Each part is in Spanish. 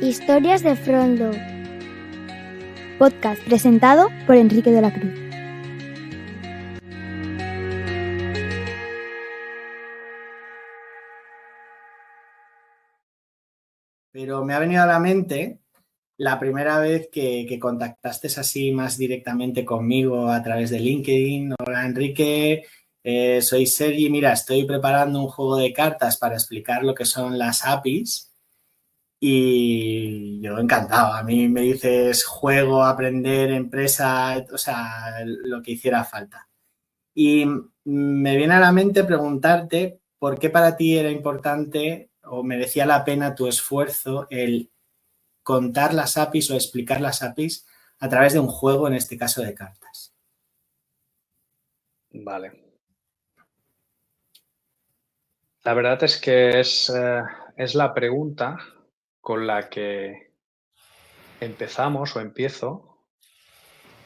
Historias de Frondo. Podcast presentado por Enrique de la Cruz. Pero me ha venido a la mente la primera vez que contactaste así más directamente conmigo a través de LinkedIn. Hola Enrique, soy Sergi. Mira, estoy preparando un juego de cartas para explicar lo que son las APIs y yo encantado. A mí me dices juego, aprender, empresa, o sea, lo que hiciera falta. Y me viene a la mente preguntarte por qué para ti era importante o merecía la pena tu esfuerzo el contar las APIs o explicar las APIs a través de un juego, en este caso de cartas. Vale. La verdad es que es la pregunta con la que empezamos o empiezo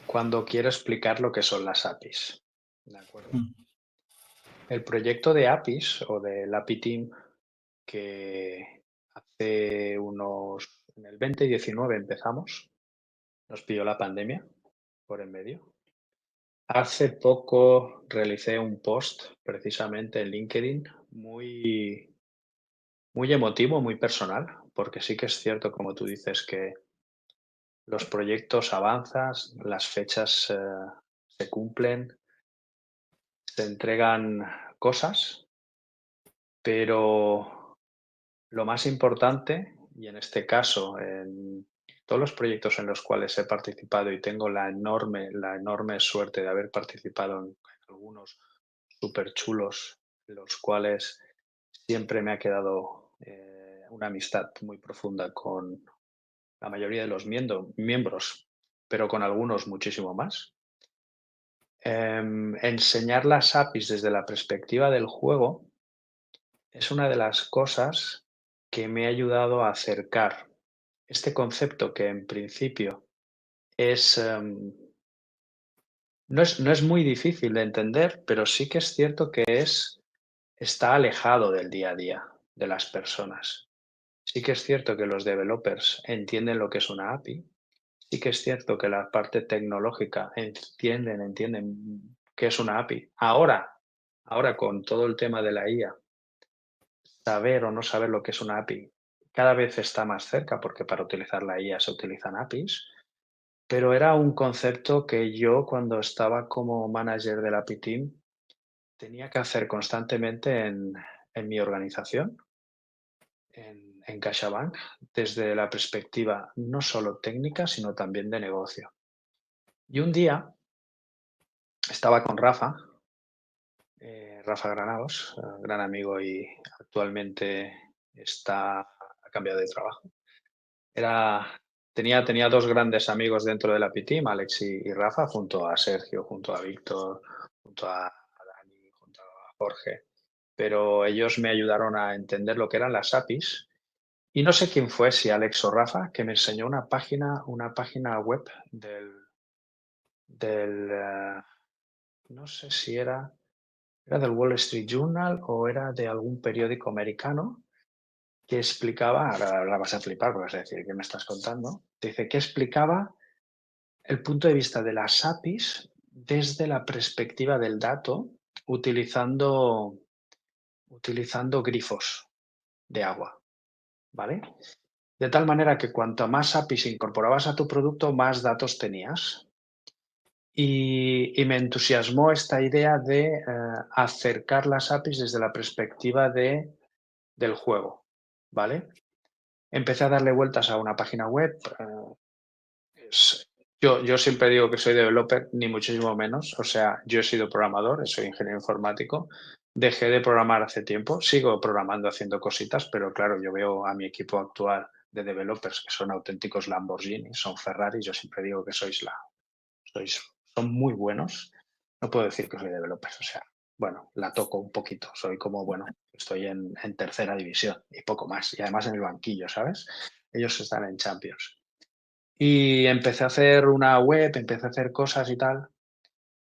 cuando quiero explicar lo que son las APIs. ¿De acuerdo? El proyecto de APIs o del API Team que hace en el 2019 empezamos, nos pilló la pandemia por en medio. Hace poco realicé un post precisamente en LinkedIn muy emotivo, muy personal, porque sí que es cierto, como tú dices, que los proyectos avanzan, las fechas se cumplen, se entregan cosas, pero lo más importante, y en este caso, en todos los proyectos en los cuales he participado y tengo la enorme suerte de haber participado en algunos súper chulos, en los cuales siempre me ha quedado una amistad muy profunda con la mayoría de los miembros, pero con algunos muchísimo más. Enseñar las APIs desde la perspectiva del juego es una de las cosas que me ha ayudado a acercar este concepto que en principio no es muy difícil de entender, pero sí que es cierto que está alejado del día a día de las personas. Sí que es cierto que los developers entienden lo que es una API. Sí que es cierto que la parte tecnológica entienden qué es una API. Ahora con todo el tema de la IA, saber o no saber lo que es una API cada vez está más cerca porque para utilizar la IA se utilizan APIs, pero era un concepto que yo cuando estaba como manager del API Team tenía que hacer constantemente en mi organización, en CaixaBank, desde la perspectiva no solo técnica, sino también de negocio. Y un día estaba con Rafa Granados, gran amigo y actualmente ha cambiado de trabajo. Tenía dos grandes amigos dentro del API Team, Alex y Rafa, junto a Sergio, junto a Víctor, junto a Dani, junto a Jorge. Pero ellos me ayudaron a entender lo que eran las APIs. Y no sé quién fue, si Alex o Rafa, que me enseñó una página web no sé si era del Wall Street Journal o era de algún periódico americano que explicaba, ahora vas a flipar porque vas a decir, ¿qué me estás contando? Dice que explicaba el punto de vista de las APIs desde la perspectiva del dato utilizando grifos de agua, ¿vale? De tal manera que cuanto más APIs incorporabas a tu producto, más datos tenías. Y me entusiasmó esta idea de acercar las APIs desde la perspectiva del juego, ¿vale? Empecé a darle vueltas a una página web. Yo siempre digo que soy developer, ni muchísimo menos. O sea, yo he sido programador, soy ingeniero informático. Dejé de programar hace tiempo, sigo programando, haciendo cositas, pero claro, yo veo a mi equipo actual de developers que son auténticos Lamborghini, son Ferrari. Yo siempre digo que son muy buenos. No puedo decir que soy developer, o sea, bueno, la toco un poquito. Soy como, bueno, estoy en tercera división y poco más. Y además en el banquillo, ¿sabes? Ellos están en Champions. Y empecé a hacer una web, empecé a hacer cosas y tal,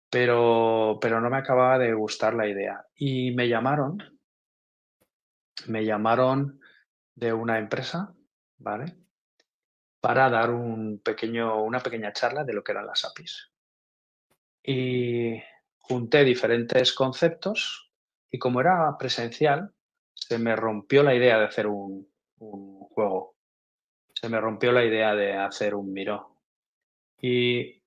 pero no me acababa de gustar la idea. Y me llamaron de una empresa, ¿vale? para dar una pequeña charla de lo que eran las APIs. Y junté diferentes conceptos y como era presencial, se me rompió la idea de hacer un juego. Se me rompió la idea de hacer un Miró. Y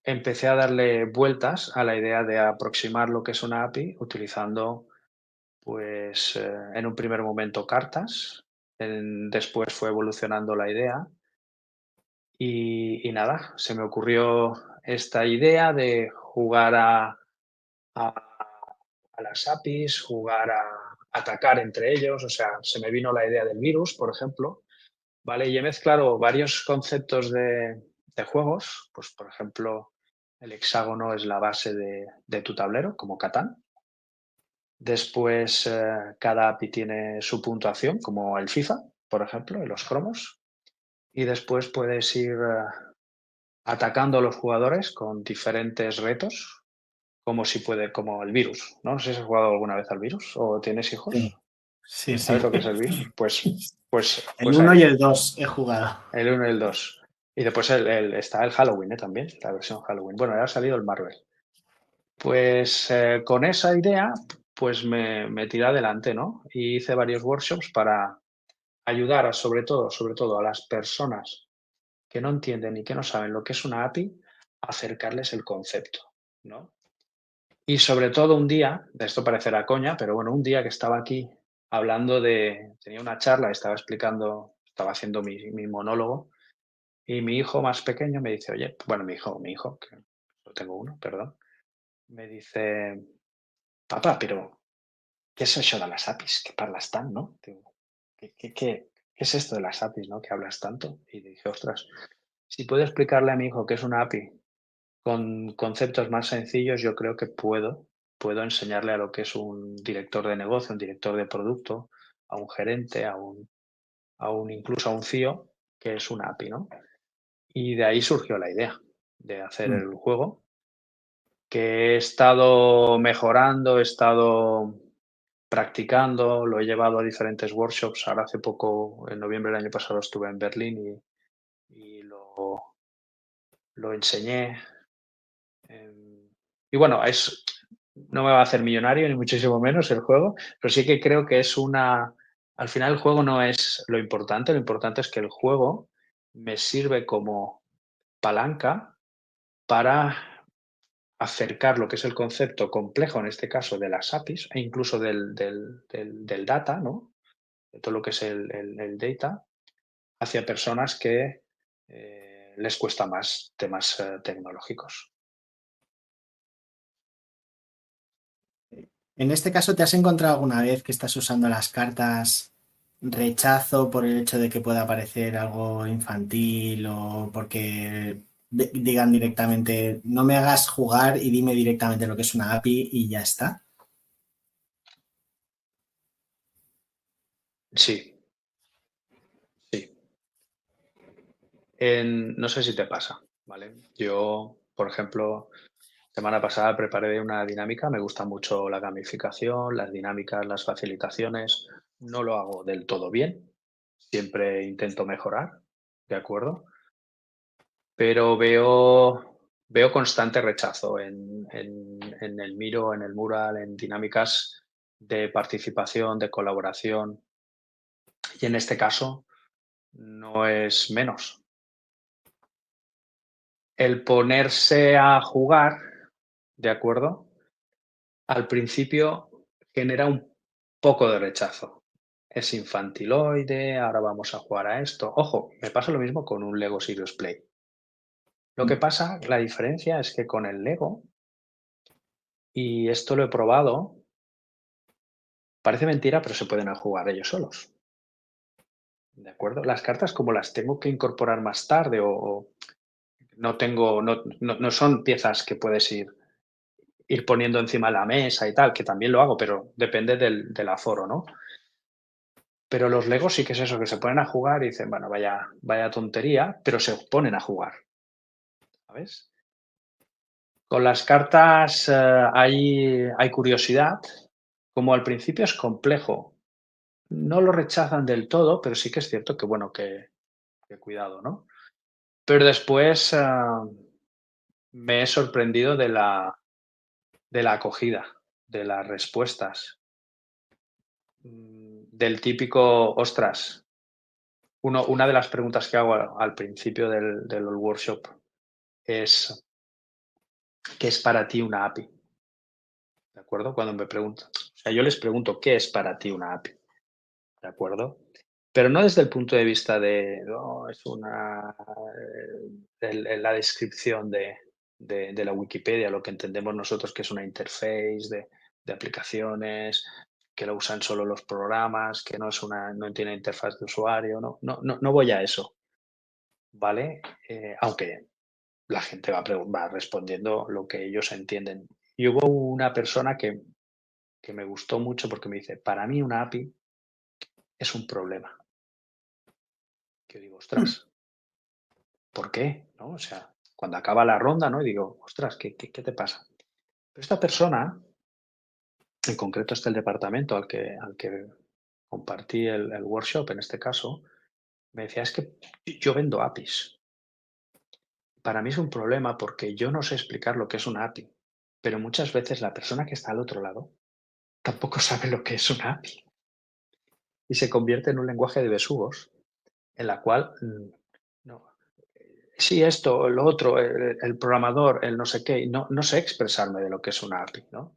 empecé a darle vueltas a la idea de aproximar lo que es una API utilizando, pues, en un primer momento cartas, después fue evolucionando la idea y nada, se me ocurrió esta idea de jugar a las APIs, jugar a atacar entre ellos, o sea, se me vino la idea del virus, por ejemplo, ¿vale? Y he mezclado varios conceptos de juegos, pues por ejemplo, el hexágono es la base de tu tablero, como Catán. Después, cada API tiene su puntuación, como el FIFA, por ejemplo, en los cromos. Y después puedes ir atacando a los jugadores con diferentes retos, como el virus, ¿no? No sé si has jugado alguna vez al virus o tienes hijos. Sí, sí, ¿Sabes sí. lo que es el virus? El Pues 1 ahí, y el 2 he jugado. el 1 y el 2. Y después está el Halloween, también, la versión Halloween. Bueno, ya ha salido el Marvel. Pues con esa idea, pues me tiré adelante, ¿no? Y hice varios workshops para ayudar sobre todo a las personas que no entienden y que no saben lo que es una API, a acercarles el concepto, ¿no? Y sobre todo un día, de esto parecerá coña, pero bueno, un día que estaba aquí tenía una charla, estaba haciendo mi monólogo y mi hijo más pequeño me dice, oye, bueno, mi hijo, que solo tengo uno, perdón, me dice, papá, pero ¿qué es eso de las APIs? ¿Qué parlas tan, no? Digo, ¿qué es esto de las APIs, no? Que hablas tanto. Y dije, ostras, si puedo explicarle a mi hijo qué es una API con conceptos más sencillos, yo creo que puedo enseñarle a lo que es un director de negocio, un director de producto, a un gerente, incluso a un CIO, que es una API, ¿no? Y de ahí surgió la idea de hacer Mm. el juego, que he estado mejorando, he estado practicando, lo he llevado a diferentes workshops. Ahora hace poco, en noviembre del año pasado, estuve en Berlín y lo enseñé. Y bueno, no me va a hacer millonario, ni muchísimo menos el juego, pero sí que creo que al final el juego no es lo importante es que el juego me sirve como palanca para acercar lo que es el concepto complejo, en este caso de las APIs, e incluso del data, ¿no? De todo lo que es el data, hacia personas que les cuesta más temas tecnológicos. En este caso, ¿te has encontrado alguna vez que estás usando las cartas rechazo por el hecho de que pueda parecer algo infantil o porque digan directamente no me hagas jugar y dime directamente lo que es una API y ya está? Sí, sí. No sé si te pasa, ¿vale? Yo, por ejemplo, semana pasada preparé una dinámica, me gusta mucho la gamificación, las dinámicas, las facilitaciones. No lo hago del todo bien, siempre intento mejorar, ¿de acuerdo? Pero veo constante rechazo en el Miro, en el Mural, en dinámicas de participación, de colaboración. Y en este caso no es menos. El ponerse a jugar, ¿de acuerdo? Al principio genera un poco de rechazo. Es infantiloide, ahora vamos a jugar a esto. Ojo, me pasa lo mismo con un Lego Serious Play. Lo que pasa, la diferencia es que con el Lego, y esto lo he probado, parece mentira, pero se pueden jugar ellos solos. ¿De acuerdo? Las cartas, como las tengo que incorporar más tarde o no son piezas que puedes ir poniendo encima de la mesa y tal, que también lo hago, pero depende del aforo, ¿no? Pero los Legos sí que es eso, que se ponen a jugar y dicen, bueno, vaya tontería, pero se ponen a jugar, ¿sabes? Con las cartas hay curiosidad, como al principio es complejo, no lo rechazan del todo, pero sí que es cierto que, bueno, que qué cuidado, ¿no? Pero después me he sorprendido de la acogida, de las respuestas, del típico, ostras, una de las preguntas que hago al principio del workshop es, ¿qué es para ti una API? ¿De acuerdo? Cuando me preguntan, o sea, yo les pregunto, ¿qué es para ti una API? ¿De acuerdo? Pero no desde el punto de vista de, no, es la descripción de la Wikipedia, lo que entendemos nosotros que es una interface de aplicaciones, que lo usan solo los programas, que no tiene interfaz de usuario, no voy a eso, ¿vale? Aunque la gente va respondiendo lo que ellos entienden. Y hubo una persona que me gustó mucho porque me dice, para mí una API es un problema. Que yo digo, ostras, ¿por qué? ¿No? O sea, cuando acaba la ronda, ¿no? Y digo, ostras, ¿qué te pasa? Pero esta persona, en concreto el departamento al que compartí el workshop, en este caso, me decía, es que yo vendo APIs. Para mí es un problema porque yo no sé explicar lo que es una API, pero muchas veces la persona que está al otro lado tampoco sabe lo que es una API. Y se convierte en un lenguaje de besugos, en la cual, no, sí, esto, lo otro, el programador, el no sé qué, no sé expresarme de lo que es una API, ¿no?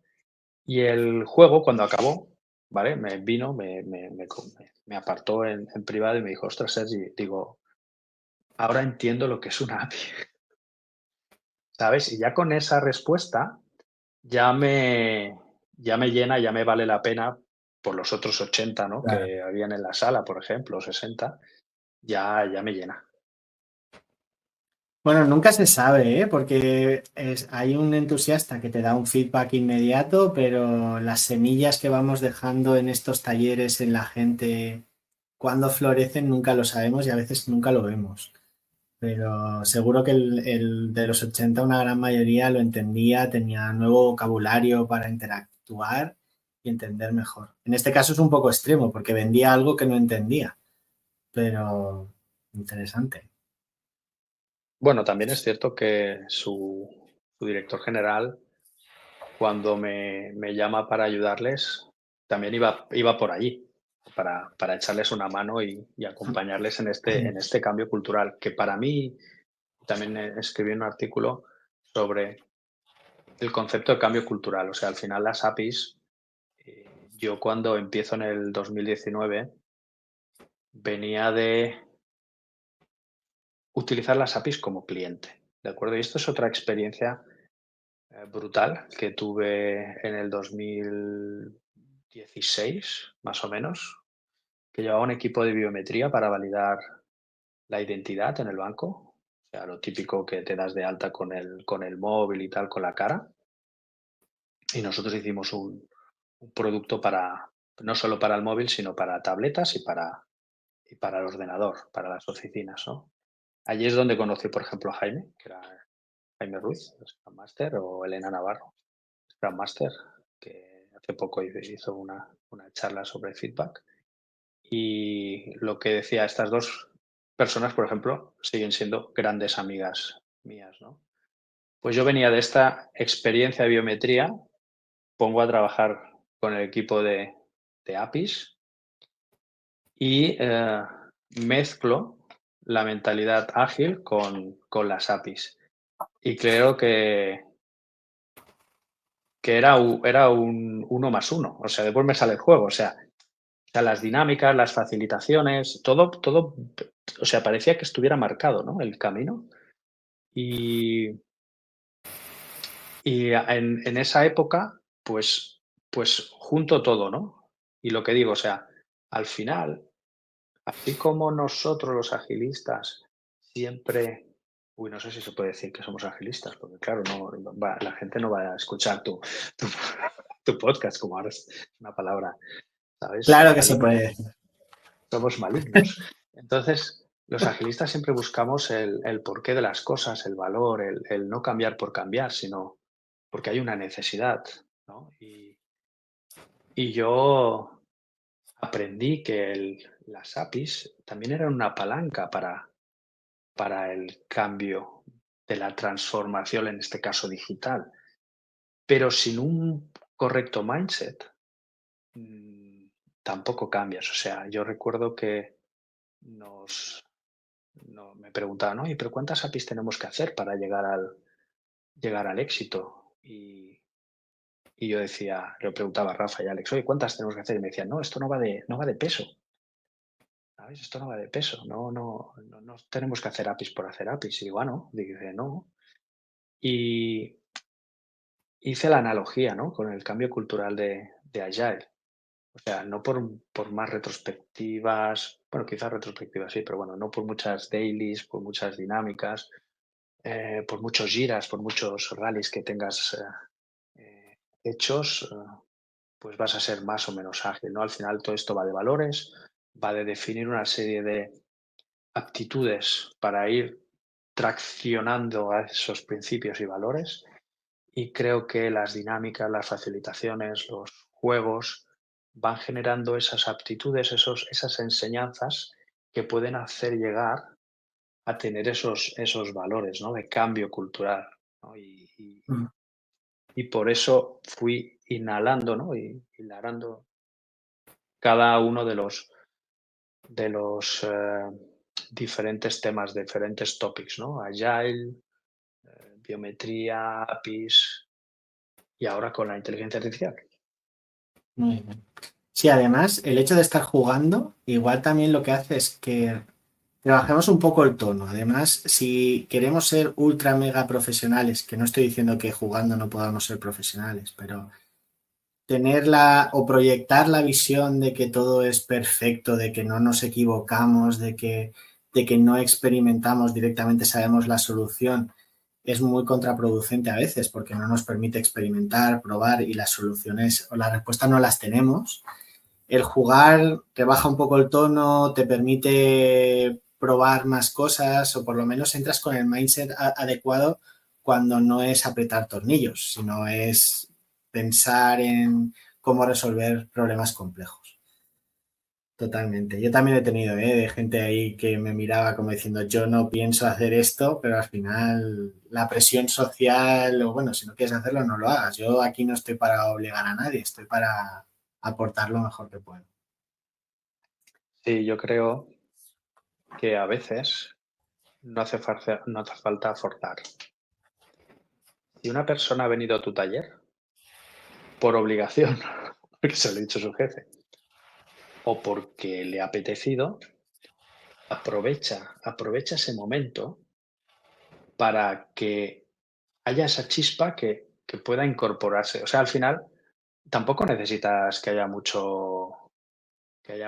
Y el juego, cuando acabó, ¿vale? Me vino, me apartó en privado y me dijo, ostras, Sergi, digo, ahora entiendo lo que es una API, ¿sabes? Y ya con esa respuesta ya me llena, ya me vale la pena por los otros 80, ¿no? Claro. Que habían en la sala, por ejemplo, 60, ya me llena. Bueno, nunca se sabe, ¿eh? Porque hay un entusiasta que te da un feedback inmediato, pero las semillas que vamos dejando en estos talleres en la gente, cuando florecen, nunca lo sabemos y a veces nunca lo vemos. Pero seguro que el de los 80, una gran mayoría lo entendía, tenía nuevo vocabulario para interactuar y entender mejor. En este caso es un poco extremo porque vendía algo que no entendía, pero interesante. Bueno, también es cierto que su director general, cuando me llama para ayudarles, también iba por allí, para echarles una mano y acompañarles en este cambio cultural, que para mí, también escribí un artículo sobre el concepto de cambio cultural. O sea, al final las APIs, yo cuando empiezo en el 2019, venía de utilizar las APIs como cliente, ¿de acuerdo? Y esto es otra experiencia brutal que tuve en el 2016, más o menos, que llevaba un equipo de biometría para validar la identidad en el banco. O sea, lo típico que te das de alta con el móvil y tal, con la cara. Y nosotros hicimos un producto no solo para el móvil, sino para tabletas y para el ordenador, para las oficinas, ¿no? Allí es donde conocí, por ejemplo, a Jaime, que era Jaime Ruiz, Scrum Master, o Elena Navarro, Scrum Master, que hace poco hizo una charla sobre feedback. Y lo que decía, estas dos personas, por ejemplo, siguen siendo grandes amigas mías, ¿no? Pues yo venía de esta experiencia de biometría, pongo a trabajar con el equipo de APIs y mezclo la mentalidad ágil con las APIs. Y creo que era un 1 más 1. O sea, después me sale el juego. O sea, las dinámicas, las facilitaciones, todo, o sea, parecía que estuviera marcado, ¿no? El camino. Y en esa época, pues junto todo, ¿no? Y lo que digo, o sea, al final, así como nosotros los agilistas siempre, no sé si se puede decir que somos agilistas, porque claro, la gente no va a escuchar tu, tu podcast, como ahora es una palabra, ¿sabes? Claro que se Maligna. puede. Somos malignos. Entonces, los agilistas siempre buscamos el porqué de las cosas, el valor, el no cambiar por cambiar, sino porque hay una necesidad, ¿no? Y yo aprendí que las APIs también eran una palanca para el cambio de la transformación, en este caso digital. Pero sin un correcto mindset, tampoco cambias. O sea, yo recuerdo que me preguntaban, oye, pero ¿cuántas APIs tenemos que hacer para llegar al éxito? Y yo decía, le preguntaba a Rafa y a Alex, oye, ¿cuántas tenemos que hacer? Y me decían, no, esto no va de peso. ¿Sabes? Esto no va de peso. No tenemos que hacer APIs por hacer APIs. Y digo, no, dice, no. Y hice la analogía, ¿no? Con el cambio cultural de Agile. O sea, no por más retrospectivas, bueno, quizás retrospectivas sí, pero bueno, no por muchas dailies, por muchas dinámicas, por muchos giras, por muchos rallies que tengas hechos, pues vas a ser más o menos ágil, ¿no? Al final todo esto va de valores, va de definir una serie de aptitudes para ir traccionando a esos principios y valores. Y creo que las dinámicas, las facilitaciones, los juegos van generando esas aptitudes, esas enseñanzas que pueden hacer llegar a tener esos valores, ¿no? De cambio cultural, ¿no? Mm. Y por eso fui inhalando, ¿no? Y hilarando cada uno de los diferentes temas, diferentes topics, ¿no? Agile, biometría, APIs y ahora con la inteligencia artificial. Muy bien. Sí, además, el hecho de estar jugando, igual también lo que hace es que trabajemos un poco el tono. Además, si queremos ser ultra mega profesionales, que no estoy diciendo que jugando no podamos ser profesionales, pero tenerla o proyectar la visión de que todo es perfecto, de que no nos equivocamos, de que no experimentamos directamente, sabemos la solución, es muy contraproducente a veces porque no nos permite experimentar, probar y las soluciones o las respuestas no las tenemos. El jugar te baja un poco el tono, te permite probar más cosas o por lo menos entras con el mindset adecuado cuando no es apretar tornillos, sino es pensar en cómo resolver problemas complejos. Totalmente. Yo también he tenido de gente ahí que me miraba como diciendo yo no pienso hacer esto, pero al final la presión social, o bueno, si no quieres hacerlo, no lo hagas. Yo aquí no estoy para obligar a nadie, estoy para aportar lo mejor que puedo. Sí, yo creo que a veces no hace falta forzar. Si una persona ha venido a tu taller por obligación, porque se lo ha dicho su jefe, o porque le ha apetecido, aprovecha ese momento para que haya esa chispa que pueda incorporarse. O sea, al final tampoco necesitas que haya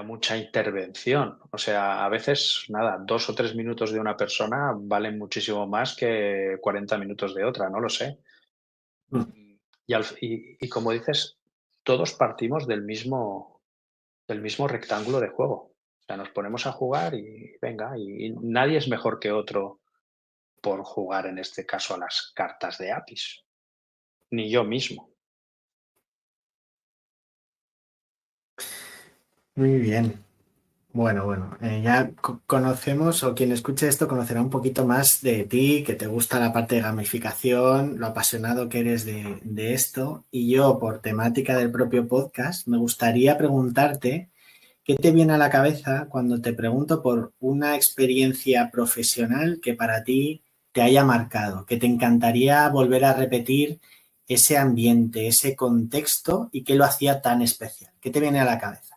mucha intervención. O sea, a veces, nada, 2 o 3 minutos de una persona valen muchísimo más que 40 minutos de otra, no lo sé. Mm. Y como dices, todos partimos del mismo rectángulo de juego. O sea, nos ponemos a jugar y venga, y nadie es mejor que otro por jugar, en este caso, a las cartas de APIs, ni yo mismo. Muy bien. Bueno, ya conocemos, o quien escuche esto conocerá un poquito más de ti, que te gusta la parte de gamificación, lo apasionado que eres de esto. Y yo, por temática del propio podcast, me gustaría preguntarte qué te viene a la cabeza cuando te pregunto por una experiencia profesional que para ti te haya marcado, que te encantaría volver a repetir ese ambiente, ese contexto y qué lo hacía tan especial. ¿Qué te viene a la cabeza?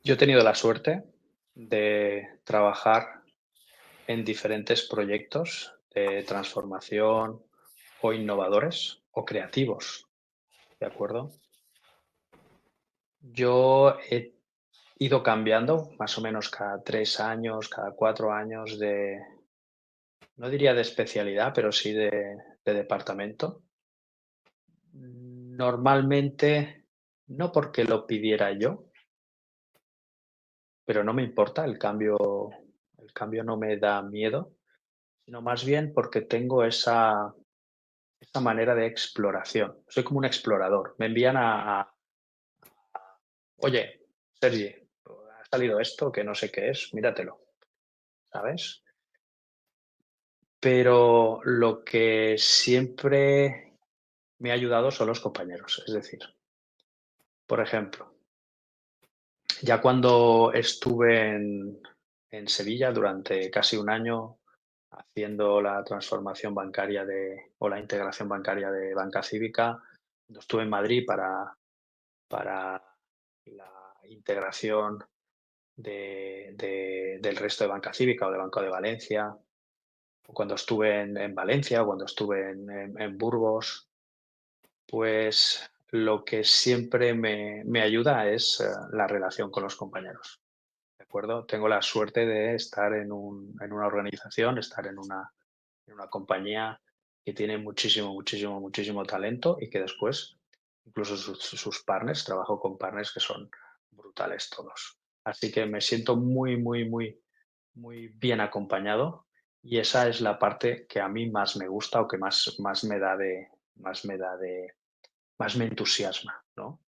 Yo he tenido la suerte de trabajar en diferentes proyectos de transformación o innovadores o creativos, ¿de acuerdo? Yo he ido cambiando más o menos cada 3 años, cada 4 años no diría de especialidad, pero sí de departamento. Normalmente, no porque lo pidiera yo, pero no me importa, el cambio no me da miedo, sino más bien porque tengo esa manera de exploración. Soy como un explorador. Me envían oye, Sergi, ha salido esto que no sé qué es, míratelo. ¿sabes? Pero lo que siempre me ha ayudado son los compañeros. Es decir, por ejemplo, ya cuando estuve en Sevilla durante casi un año haciendo la transformación bancaria o la integración bancaria de Banca Cívica, cuando estuve en Madrid para la integración del resto de Banca Cívica o de Banco de Valencia, o cuando estuve en Valencia o cuando estuve en Burgos, pues lo que siempre me ayuda es la relación con los compañeros. ¿De acuerdo? Tengo la suerte de estar en una organización, estar en una compañía que tiene muchísimo, muchísimo, muchísimo talento y que después, incluso sus partners, trabajo con partners que son brutales todos. Así que me siento muy, muy, muy, muy bien acompañado y esa es la parte que a mí más me gusta o que más me da más me entusiasma, ¿no?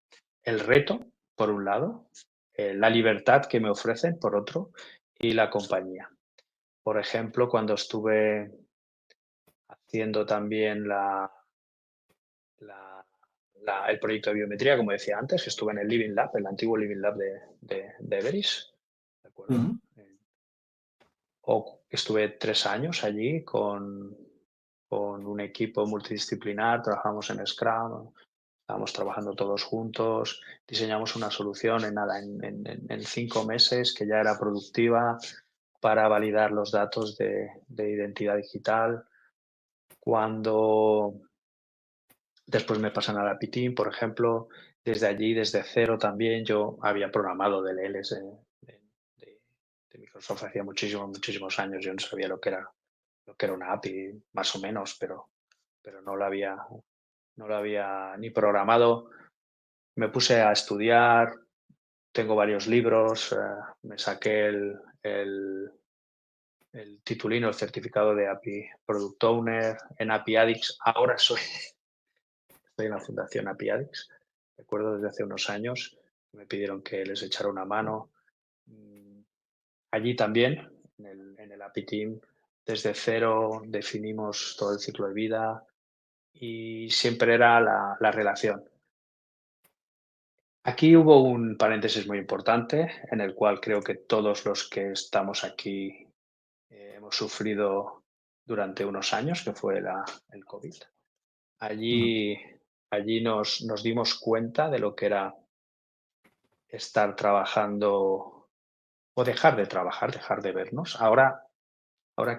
El reto, por un lado, la libertad que me ofrecen, por otro, y la compañía. Por ejemplo, cuando estuve haciendo también la- el proyecto de biometría, como decía antes, que estuve en el Living Lab, el antiguo Living Lab de Everis, ¿de acuerdo? Ujú. O estuve 3 años allí con un equipo multidisciplinar, trabajamos en Scrum, estábamos trabajando todos juntos, diseñamos una solución en 5 meses que ya era productiva para validar los datos de identidad digital. Cuando después me pasan a la PTIN, por ejemplo, desde allí, desde cero también, yo había programado DLLs de Microsoft hacía muchísimos, muchísimos años. Yo no sabía lo que era una API, más o menos, pero no lo había ni programado. Me puse a estudiar, tengo varios libros, me saqué el titulino, el certificado de API Product Owner en API Addicts. Ahora estoy en la Fundación API Addicts. Recuerdo desde hace unos años que me pidieron que les echara una mano. Allí también, en el API Team, desde cero definimos todo el ciclo de vida y siempre era la relación. Aquí hubo un paréntesis muy importante en el cual creo que todos los que estamos aquí hemos sufrido durante unos años, que fue el COVID. Ujú. Allí nos dimos cuenta de lo que era estar trabajando o dejar de trabajar, dejar de vernos. Ahora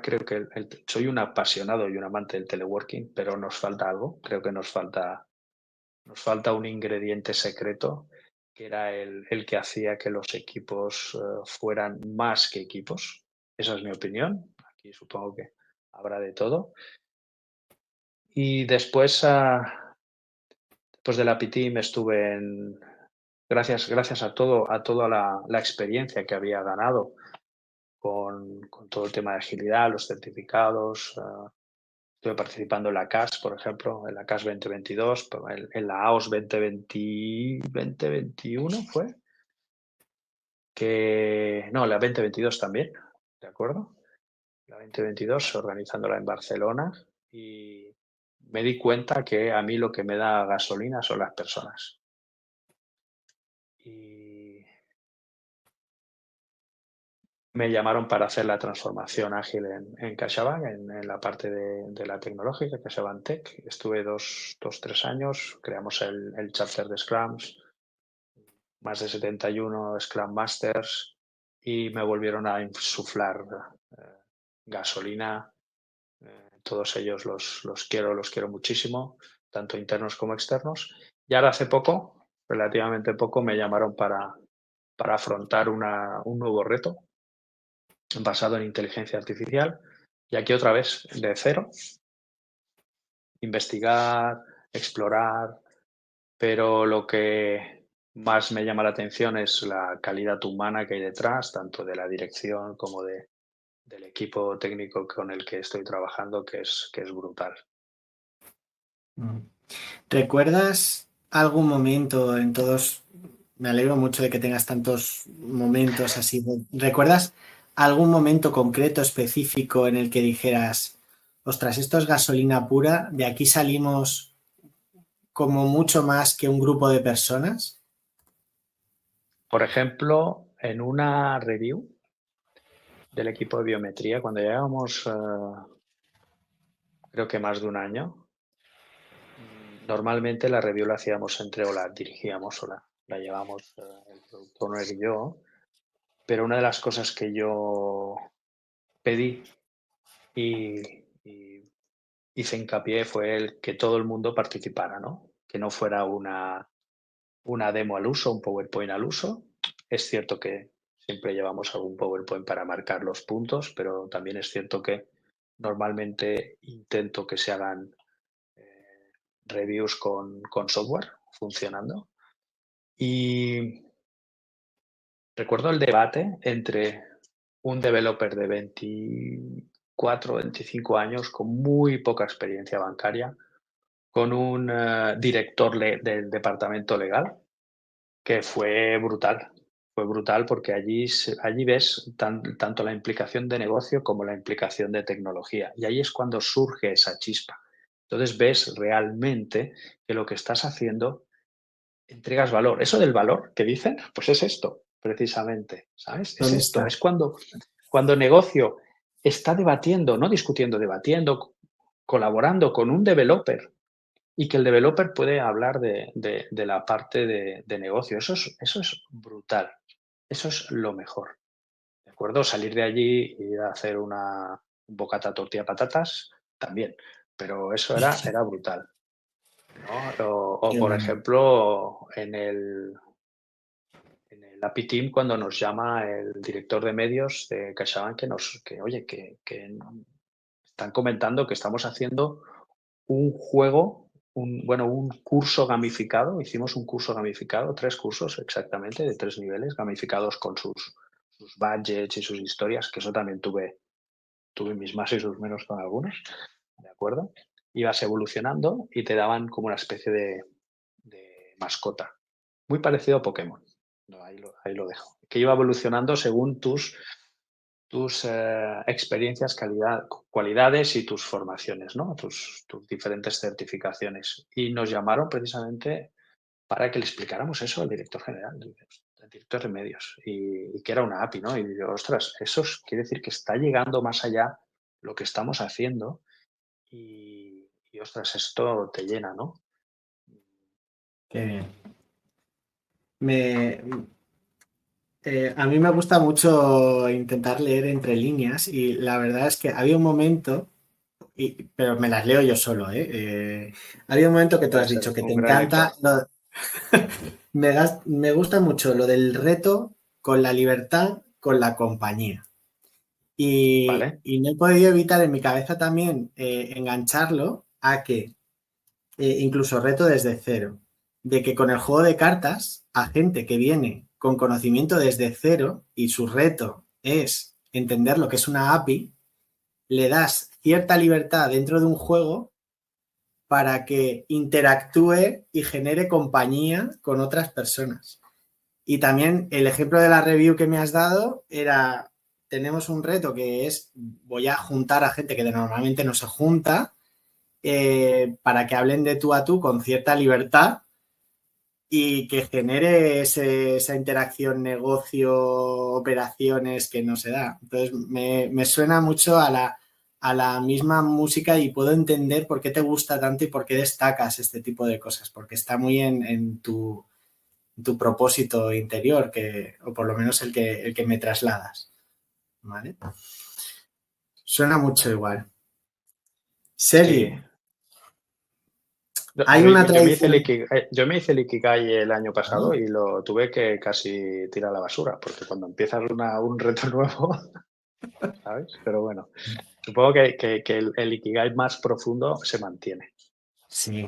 creo que soy un apasionado y un amante del teleworking, pero nos falta algo. Creo que nos falta un ingrediente secreto que era el que hacía que los equipos fueran más que equipos. Esa es mi opinión. Aquí supongo que habrá de todo. Y después, después de la PTIM estuve gracias a toda la experiencia que había ganado con todo el tema de agilidad, los certificados. Estuve participando en la CAS, por ejemplo, en la CAS 2022, en la AOS 2021 fue, no, la 2022 también, ¿de acuerdo? La 2022 organizándola en Barcelona y me di cuenta que a mí lo que me da gasolina son las personas. Y me llamaron para hacer la transformación ágil en CaixaBank, en la parte de la tecnológica, CaixaBank Tech. Estuve 3 años, creamos el chapter de Scrums, más de 71 Scrum Masters y me volvieron a insuflar gasolina. Todos ellos los quiero muchísimo, tanto internos como externos. Y ahora hace poco, relativamente poco, me llamaron para afrontar un nuevo reto basado en inteligencia artificial. Y aquí otra vez, de cero, investigar, explorar, pero lo que más me llama la atención es la calidad humana que hay detrás, tanto de la dirección como del equipo técnico con el que estoy trabajando, que es brutal. ¿Recuerdas algún momento me alegro mucho de que tengas tantos momentos así, ¿recuerdas algún momento concreto, específico, en el que dijeras, ostras, esto es gasolina pura, de aquí salimos como mucho más que un grupo de personas? Por ejemplo, en una review del equipo de biometría, cuando llevábamos creo que más de un año, normalmente la review la hacíamos o la dirigíamos o la llevamos el productor owner y yo, pero una de las cosas que yo pedí y hice hincapié fue el que todo el mundo participara, ¿no? Que no fuera una demo al uso, un PowerPoint al uso. Es cierto que siempre llevamos algún PowerPoint para marcar los puntos, pero también es cierto que normalmente intento que se hagan reviews con software funcionando. Y recuerdo el debate entre un developer de 24, 25 años con muy poca experiencia bancaria, con un director del departamento legal, que fue brutal. Fue brutal porque allí ves tanto la implicación de negocio como la implicación de tecnología. Y ahí es cuando surge esa chispa. Entonces ves realmente que lo que estás haciendo entregas valor. Eso del valor que dicen, pues es esto, precisamente, ¿sabes? Es ¿Dónde esto, está? es cuando negocio está debatiendo, no discutiendo, debatiendo, colaborando con un developer y que el developer puede hablar de la parte de negocio. Eso es brutal. Eso es lo mejor. ¿De acuerdo? Salir de allí y ir a hacer un bocata tortilla patatas, también. Pero eso era brutal, ¿no? O, Qué por bueno. ejemplo, en el API Team, cuando nos llama el director de medios de CaixaBank, oye, que están comentando que estamos haciendo un juego, un curso gamificado. Hicimos un curso gamificado, 3 cursos exactamente, de 3 niveles, gamificados con sus budgets y sus historias, que eso también tuve mis más y sus menos con algunos, ¿de acuerdo? Ibas evolucionando y te daban como una especie de mascota, muy parecido a Pokémon. No, ahí lo dejo. Que iba evolucionando según tus experiencias, cualidades y tus formaciones, ¿no? Tus diferentes certificaciones. Y nos llamaron precisamente para que le explicáramos eso al director general, al director de medios, y que era una API, ¿no? Y yo, ostras, quiere decir que está llegando más allá lo que estamos haciendo y ostras, esto te llena, ¿no? Qué bien. Me, a mí me gusta mucho intentar leer entre líneas y la verdad es que había un momento, pero me las leo yo solo, ¿eh? Había un momento que tú has Puedes ser dicho que te un gran encanta, lector. me gusta mucho lo del reto con la libertad, con la compañía. ¿Vale? Y no he podido evitar en mi cabeza también engancharlo a que incluso reto desde cero, de que con el juego de cartas, a gente que viene con conocimiento desde cero y su reto es entender lo que es una API, le das cierta libertad dentro de un juego para que interactúe y genere compañía con otras personas. Y también el ejemplo de la review que me has dado era, tenemos un reto que es, voy a juntar a gente que normalmente no se junta, para que hablen de tú a tú con cierta libertad y que genere esa interacción negocio-operaciones que no se da. Entonces, me suena mucho a la misma música y puedo entender por qué te gusta tanto y por qué destacas este tipo de cosas, porque está muy en tu propósito interior, o por lo menos el que me trasladas. ¿Vale? Suena mucho igual. Sí. Sergi, No, hay una tradición. yo me hice el Ikigai el año pasado ¿No? y lo tuve que casi tirar a la basura, porque cuando empiezas un reto nuevo, ¿sabes? Pero bueno, supongo que el Ikigai más profundo se mantiene. Sí.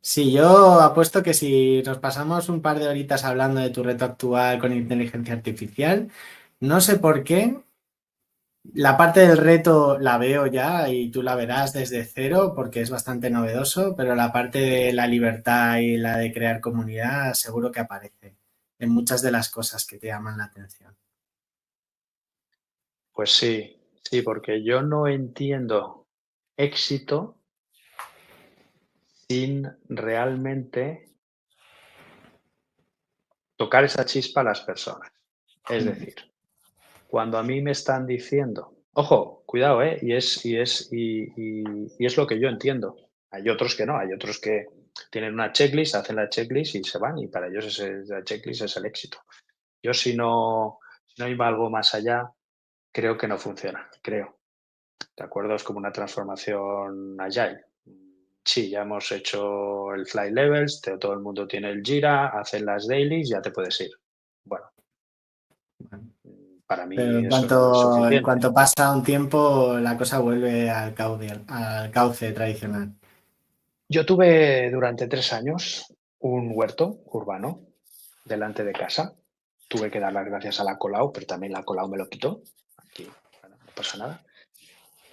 Sí, yo apuesto que si nos pasamos un par de horitas hablando de tu reto actual con inteligencia artificial, no sé por qué, la parte del reto la veo ya y tú la verás desde cero porque es bastante novedoso, pero la parte de la libertad y la de crear comunidad seguro que aparece en muchas de las cosas que te llaman la atención. Pues sí, porque yo no entiendo éxito sin realmente tocar esa chispa a las personas. Es decir, cuando a mí me están diciendo, ojo, cuidado, y es lo que yo entiendo. Hay otros que no, hay otros que tienen una checklist, hacen la checklist y se van, y para ellos la checklist es el éxito. Yo si no iba algo más allá, creo que no funciona, creo. ¿De acuerdo? Es como una transformación agile. Sí, ya hemos hecho el fly levels, todo el mundo tiene el Jira, hacen las dailies, ya te puedes ir. Bueno, para Pero mí eso es en suficiente. cuanto pasa un tiempo, la cosa vuelve al cauce tradicional. Yo tuve durante 3 años un huerto urbano delante de casa. Tuve que dar las gracias a la Colau, pero también la Colau me lo quitó. Aquí, bueno, no pasa nada.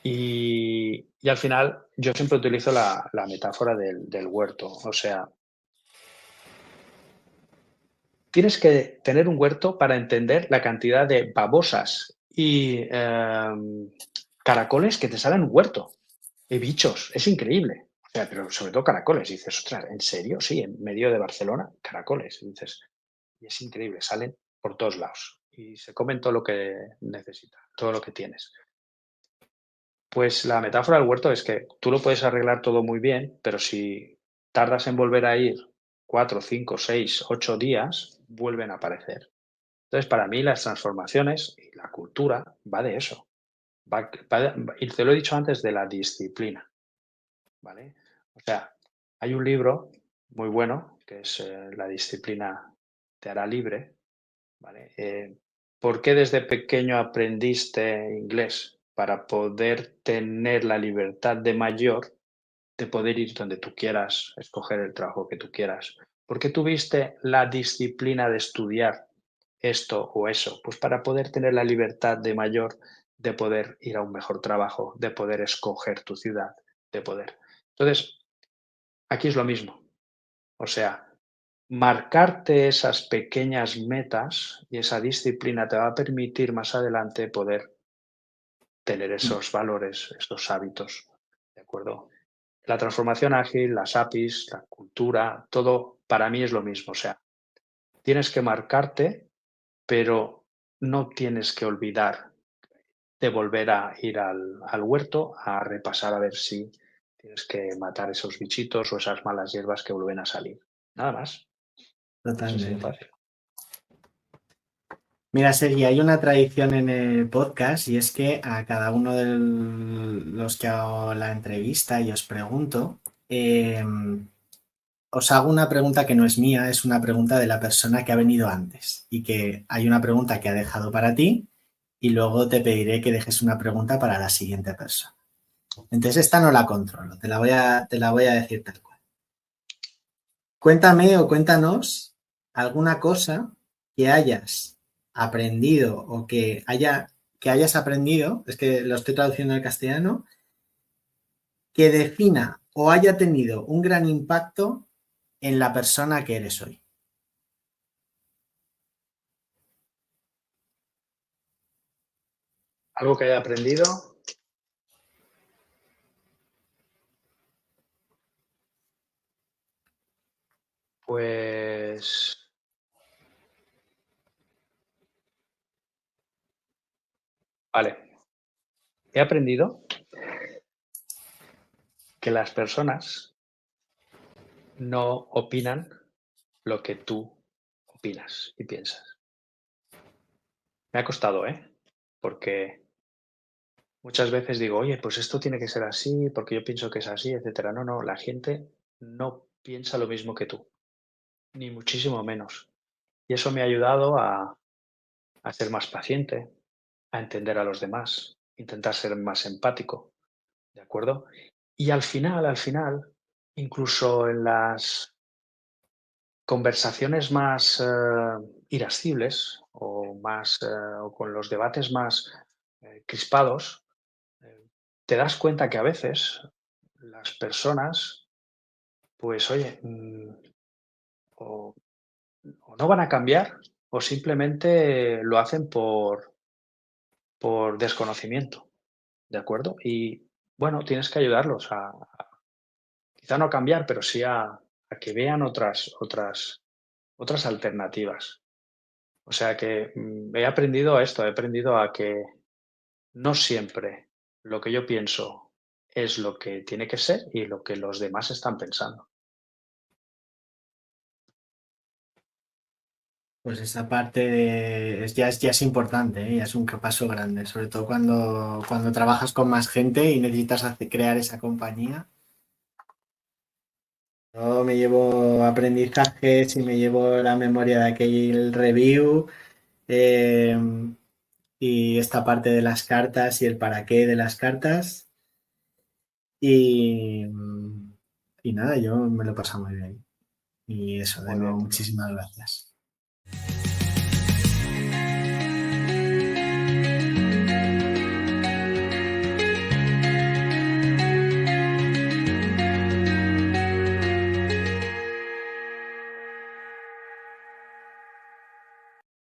Y al final yo siempre utilizo la metáfora del huerto. O sea, tienes que tener un huerto para entender la cantidad de babosas y caracoles que te salen en un huerto. Y bichos, es increíble. O sea, pero sobre todo caracoles. Y dices, ostras, ¿en serio? Sí, en medio de Barcelona, caracoles. Y dices, y es increíble, salen por todos lados. Y se comen todo lo que necesitas, todo lo que tienes. Pues la metáfora del huerto es que tú lo puedes arreglar todo muy bien, pero si tardas en volver a ir 4, 5, 6, 8 días, vuelven a aparecer. Entonces, para mí las transformaciones y la cultura va de eso. Y te lo he dicho antes, de la disciplina, ¿vale? O sea, hay un libro muy bueno que es La disciplina te hará libre, ¿vale? ¿Por qué desde pequeño aprendiste inglés? Para poder tener la libertad de mayor de poder ir donde tú quieras, escoger el trabajo que tú quieras. ¿Por qué tuviste la disciplina de estudiar esto o eso? Pues para poder tener la libertad de mayor de poder ir a un mejor trabajo, de poder escoger tu ciudad, de poder. Entonces, aquí es lo mismo. O sea, marcarte esas pequeñas metas y esa disciplina te va a permitir más adelante poder tener esos valores, esos hábitos, ¿de acuerdo? La transformación ágil, las APIs, la cultura, todo para mí es lo mismo. O sea, tienes que marcarte, pero no tienes que olvidar de volver a ir al huerto a repasar a ver si tienes que matar esos bichitos o esas malas hierbas que vuelven a salir. Nada más. Es así de Totalmente. fácil. Mira, Sergi, hay una tradición en el podcast y es que a cada uno de los que hago la entrevista y os pregunto, os hago una pregunta que no es mía, es una pregunta de la persona que ha venido antes y que hay una pregunta que ha dejado para ti y luego te pediré que dejes una pregunta para la siguiente persona. Entonces esta no la controlo, te la voy a decir tal cual. Cuéntame o cuéntanos alguna cosa que hayas aprendido o que hayas aprendido, es que lo estoy traduciendo al castellano, que defina o haya tenido un gran impacto en la persona que eres hoy. Algo que haya aprendido, pues vale. He aprendido que las personas no opinan lo que tú opinas y piensas. Me ha costado, ¿eh? Porque muchas veces digo, oye, pues esto tiene que ser así, porque yo pienso que es así, etcétera. No, no, la gente no piensa lo mismo que tú, ni muchísimo menos. Y eso me ha ayudado a ser más paciente, a entender a los demás, intentar ser más empático, ¿de acuerdo? Y al final, incluso en las conversaciones más irascibles o con los debates más crispados, te das cuenta que a veces las personas, pues oye, o, o no van a cambiar o simplemente lo hacen por desconocimiento, ¿de acuerdo? Y bueno, tienes que ayudarlos quizá no a cambiar, pero sí a que vean otras alternativas. O sea que he aprendido a esto, he aprendido a que no siempre lo que yo pienso es lo que tiene que ser y lo que los demás están pensando. Pues esa parte ya es importante, ¿eh? Ya es un paso grande, sobre todo cuando trabajas con más gente y necesitas crear esa compañía. Yo me llevo aprendizajes y me llevo la memoria de aquel review eh, y esta parte de las cartas y el para qué de las cartas. Y, y nada, yo me lo he pasado muy bien. Y eso, de Muy nuevo, bien. muchísimas gracias.